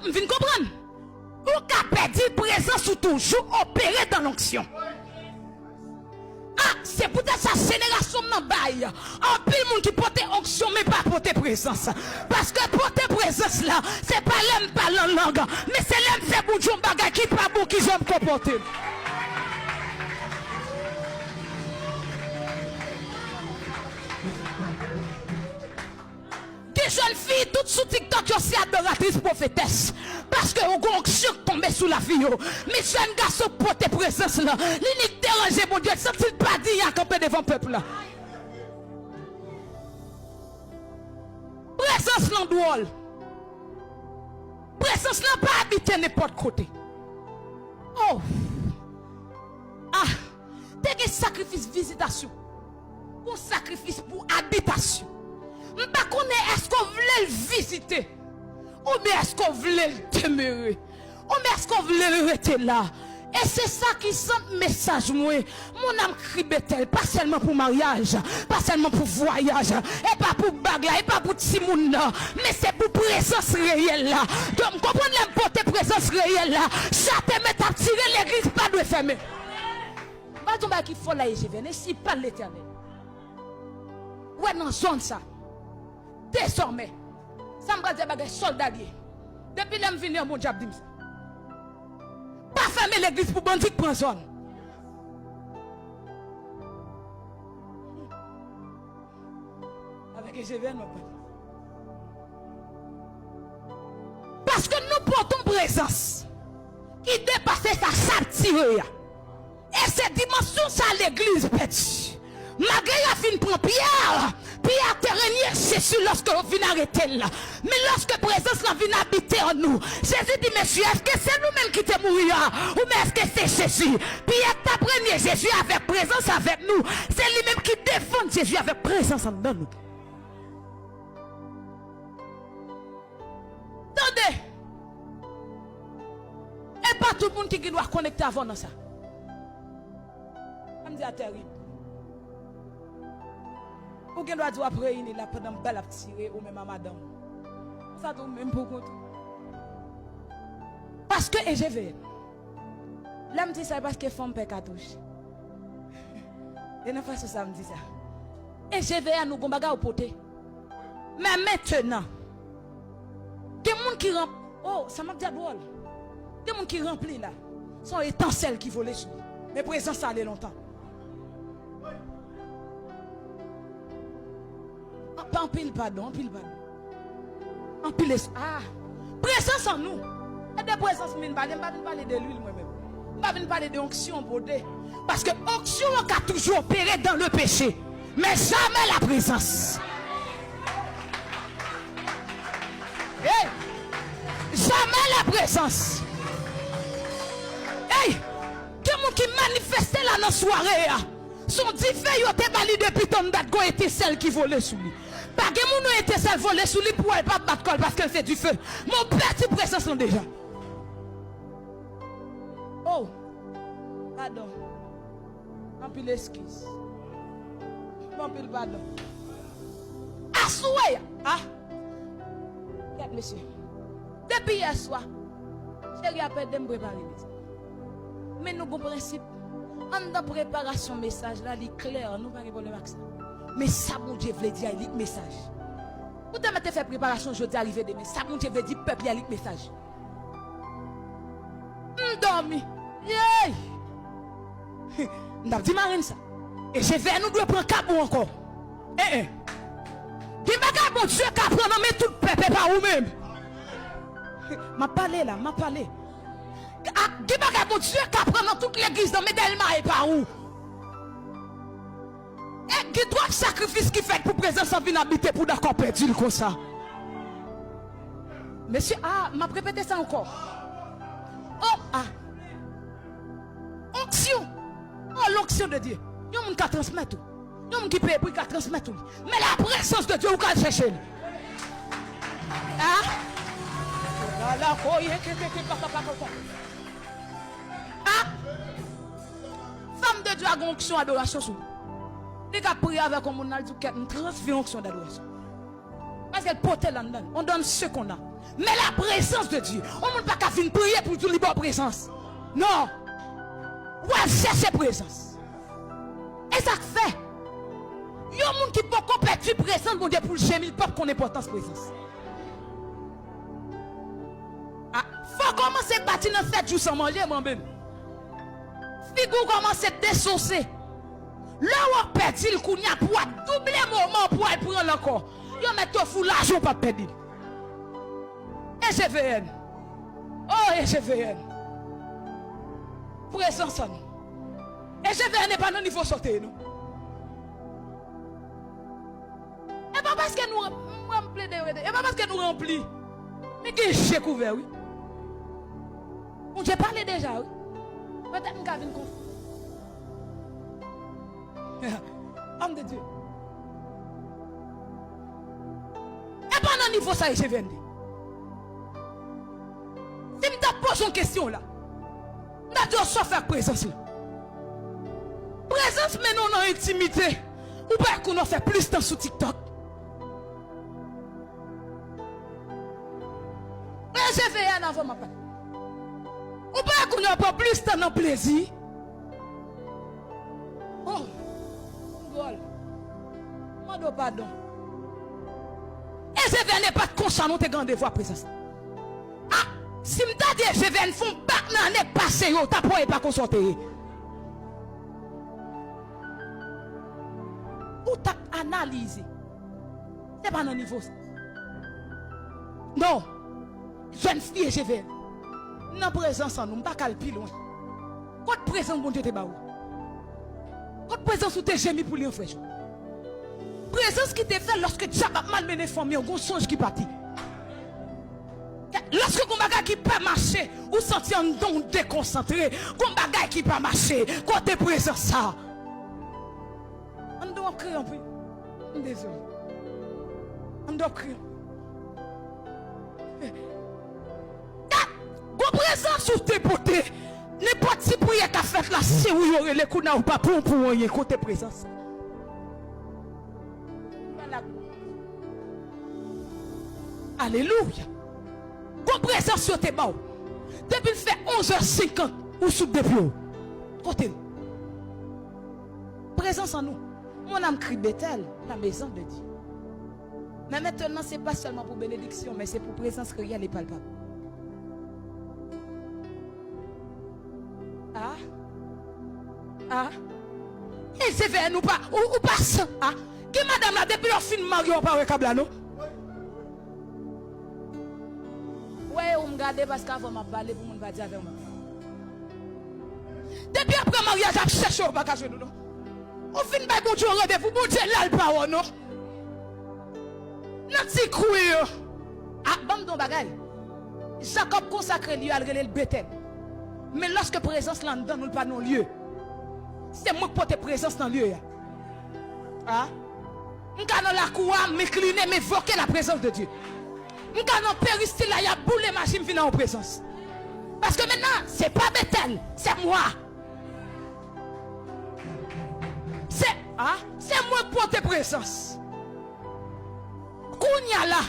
je viens comprendre. Ou qu'a perdu présence ou toujours opérer dans l'onction. Ah, c'est peut-être sa génération nan bail. En pile monde qui porte onction mais pas porter présence. Parce que porter présence là, c'est pas l'homme parler en langue, mais c'est l'homme fait bon Dieu bagay qui pas bon qui j'aime comporter. Des jeunes filles toutes sous TikTok yo si adoratrice prophétesse parce que on onction tomber sous la vie yo. Mais jeunes garçons porter présence là, l'unique déranger mon Dieu, ça il pas dit à camper devant peuple là. Présence non drôle. Présence là pas habiter n'importe côté. Oh. Ah, t'es un sacrifice visitation. Un sacrifice pour habitation. Je ne sais pas est-ce qu'on voulait le visiter. Ou bien est-ce qu'on voulait le demeurer. Ou bien est-ce qu'on voulait le rester là. Et c'est ça qui sent le message. Moi. Mon âme crie Bethel. Pas seulement pour mariage. Pas seulement pour voyage. Et pas pour bagarre. Et pas pour Timoun. Mais c'est pour présence réelle là. Donc comprenez l'importance de présence réelle là. Chacun met à tirer l'église pas de fermer. Pas de qui faut là et je viens. Et si pas l'éternel. Ouais, non, zone ça. Désormais, ça me dit que soldadier. Depuis que je suis venu, mon diable dit ça. Pas fermer l'église pour bandit prendre zone. Avec EGV, non. Parce que nous portons présence qui dépasse sa satire. Et cette dimension, ça l'église petit. Malgré la fin prend Pierre, Pierre te régné Jésus lorsque on vient arrêter là. Mais lorsque présence la vient habiter en nous, Jésus dit, monsieur, est-ce que c'est nous-mêmes qui te mourir? Ou mais est-ce que c'est Jésus? Pierre t'a premier Jésus avec présence avec nous. C'est lui-même qui défend Jésus avec présence en nous. Attendez. Et pas tout le monde qui doit connecter avant dans ça. Ça me dit terrible. Ou qu'elle doit dire après il là pendant belle à tirer ou même à madame. Ça tombe même pour compte. Parce que et je vais. Là me dit ça parce que femme perd cartouche. Et non façon ça me dit ça. Et je vais à nous bagarre au poté. Mais maintenant des gens qui remplit oh ça m'a dit drôle. Des gens qui remplit là sont étincelles qui volent sur. Mais présence ça allait longtemps. En pile pardon, en pile pardon. En pile ah, présence en nous. Et de présence, je ne vais pas parler de l'huile moi-même. Je ne vais pas parler d'onction beauté. Parce que onction a toujours opéré dans le péché. Mais jamais la présence. Hey, jamais la présence. Hey, quelqu'un qui manifestait là dans la soirée. Son différent était bali depuis ton date qu'on était celle qui volait sous lui. Pas que mon était celle volée sous lui pour elle pas battre col parce qu'elle fait du feu. Mon petit présence sont déjà. Oh, pardon. Un peu l'excuse. Un peu pardon. Assoué. Ah. Regarde monsieur. Depuis hier soir, j'ai appelé de me préparer. Mais nous avons un principe. En la préparation message là, il est clair, nous pas problème avec ça. Mais ça mon Dieu veut dire il message. Vous avez fait préparation je dis arriver demain. Ça mon Dieu veut dire peuple il message. Dormi. Yeah. N'a dit marine ça. Et je vais nous doit prendre cabou encore. Qui va bon Dieu qu'a prendre mais tout peuple par vous même. M'a parlé là, m'a parlé. Qui va bon Dieu qu'a prendre toute l'église dans Médelma et par où? Et qui doit sacrifice qui fait pour présence en venir habiter pour d'accord perdu comme ça. Monsieur, ah, m'a répété ça encore. Oh, ah. Onction. Oh, l'onction de Dieu. Il y a un monde qui transmet tout. Il y a un monde qui paye pour qu'il transmet tout. Mais la présence de Dieu, vous pouvez chercher. Ah? Ah? Femme de Dieu a une onction d'adoration. Les gars prient avec un monde qui a une transfert onction d'adoration. parce qu'elle porte là-dedans. On donne ce qu'on a. Mais la présence de Dieu, on ne peut pas venir prier pour tout libre présence. Non. Ouais, chercher présence. Et ça fait. Il y a un monde qui peut compléter présence pour Dieu pour le gémir, il peut qu'on importance présence. Ah, faut commencer à bâtir dans 7 jours sans manger, moi-même. Figou commence à dessaucer. Là où on perd il qu'on y a pour doubler moment pour aller prendre encore. Yo met au fou l'argent pas perdre. SGVN. Oh SGVN. Présence en nous. SGVN n'est pas dans niveau sauté nous. Et pas parce que nous remplis et pas parce que nous remplis. Mais que j'ai couvert oui. On j'ai parlé déjà oui. Peut-être qu'on va venir homme de Dieu. Et pendant le niveau ça, je viens de dire. Si je te pose une question là, je dois soit faire présence là. Présence, mais non, dans intimité. Ou pas qu'on a fait plus de temps sur TikTok. Et je vais en avant ma part. Ou pas qu'on a pas plus de temps dans plaisir. Oh. Mando pardon. Et je viens pas de conscient, nous te grande voix présence. Ah, si m'ta dit je viens font pas nan passé yo, ta pas consulter. Ou t'a analyser. C'est pas dans niveau ça. Non. Jeune fille je viens. Nan présence en nous, pas cal plus loin. Quand présence bon Dieu te ba ou. Quand présence ou te gémi pour lui frère. Présence qui te fait lorsque tu as malmené famille, un songe qui partit. Lorsque ton bagage qui pas marcher, ou sentir un don déconcentré, ton bagage qui pas marcher, côté présence ça. On doit crier un peu. Désolé. On doit crier. Gon présence ou te porté, n'importe si prière qu'a fait là, si vous y aurez les coups ou pas pour rien côté présence. Alléluia. Bon présence sur tes bas. Depuis il fait 11h50 ou sous depuis. Côté. Présence en nous. Mon âme crie Bethel, la maison de Dieu. Mais maintenant, ce n'est pas seulement pour bénédiction, mais c'est pour présence réelle et palpable. Ah. Ah. Et c'est vers nous pas. Ou pas ça. Ah. Que madame là, depuis le film Mario, pas avec Kabla, non? Ouais, on me garde parce qu'avant m'a parlé pour mon pas dire avec moi. Depuis après mariage, j'ai cherché au bagage nous non. On finit par bon Dieu rendez-vous, bon Dieu là le parole non. Notre couille. Ah, bon ton bagage. Jacob consacré lui à le Bethel. Mais lorsque présence là dedans nous pas non lieu. C'est moi qui porte présence dans lieu. Ah. On dans la cour, m'incliner, m'évoquer la présence de Dieu. Nous avons péristyle là, il y a boule de machine venant en présence. Parce que maintenant, ce n'est pas Bethel, c'est moi. C'est moi qui porte présence. Kounya là.